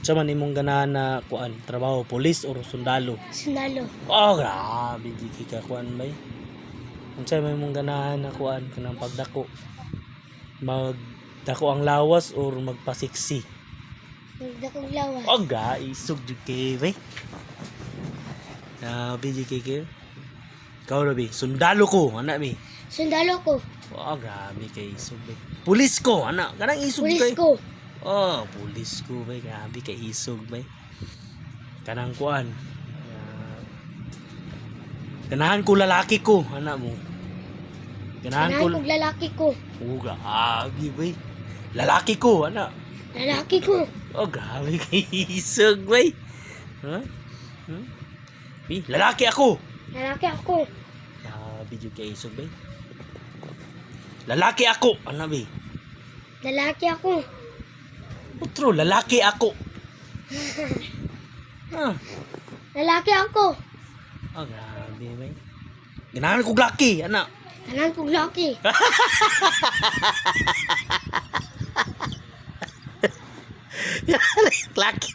Sa man imong ganahan na kuan trabaho, pulis or sundalo? Sundalo. Oh, grabe di ka kuan bay. Unsay may imong ganahan na kuan kanang pagdako? Magdako ang lawas or magpasiksi? Magdakong lawas. Oh, ga isog jud kay bay. Grabe di kay. Ikaw rabi, sundalo ko, anak mi. Sundalo ko. Oh, grabe kay isog bay. Pulis ko, anak. Kanang isog Pulis kay. ko. Oh, pulis ko bay. Grabe kay isog bay. Kanang kuan. Ganahan ko lalaki ko, anak mo. Ganahan ko. Ganahan kong lalaki ko. Oh, grabe bay. Lalaki ko, anak. Lalaki ko. Oh, grabe kay isog bay. Ha? Huh? Lalaki ako. Lalaki ako. Grabe jud kay isog bay. Lalaki ako, anak bay. Lalaki ako. Putro, lalaki ako. Ah, Lalaki ako. oh, grabe bay. Ganahan ko laki, anak. Ganahan kong lalaki. Laki.